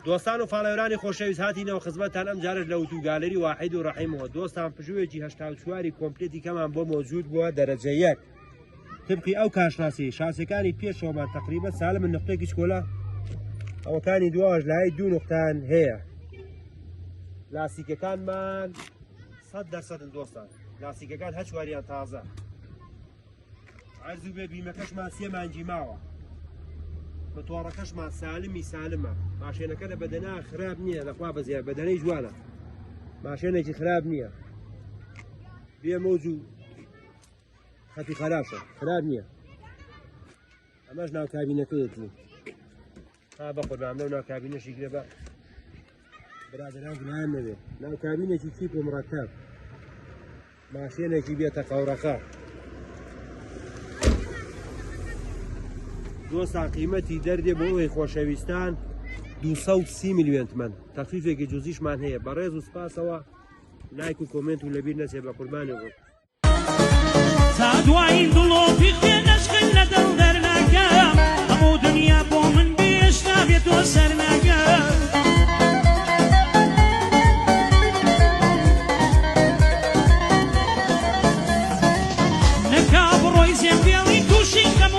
دۆستان و فاڵێورانی خۆشەویست هاتینەوە خزمەتتان ئەم جارش لە ئۆتۆگالەری واحید و ڕەحیمەوە. دۆستان پژوویەکی 84 کۆمپلێتی کەمان بۆ مۆجود بووە دەرەجە یەک طبقی ئەو کارشناسی شاسەکانی پێشەوەمان تقریبا سالە من نقطەیەکی چکۆلە ئەوەکانی دواش لای 2 نقطان هەیە. لاستیکەکانمان 100% دۆستان لاستیکەکان هەچواریان تازە. عەرز و بێ بیمەکەشمان 3 مانگی ماوە. متۆڕەکەشمان سالمی سالمە. ماشێنەکە لە بەدەنا خراپ نییە لەخوا بەزیار بەدەنەی جوانە. ماشێنێکی خراپ نییە. بێ مەوج و خەتی خەراشە خراپ نییە. ئەمەش ناو کابینەکەیەتی. تا بەخۆربام لەو ناو کابینەشی گرێ بە برادران گوناهیان نەبێت. ناو کابینێکی چیپ و مڕەکەب. ماشێنێکی بێتە قەورەخە. دۆستان قیمەتی دەردێ بۆ ئەوەی خۆشەویستان 230 میلیۆن تمەن. تەخفیفێکی جوزیشمان هەیە. بەڕێز و سپاسەوە لایک و کۆمنت و لەبیر نەچێ بە قوربانی بوو. تا دوای دڵۆپی خوێ نەشقین لەگەڵ دەرناکە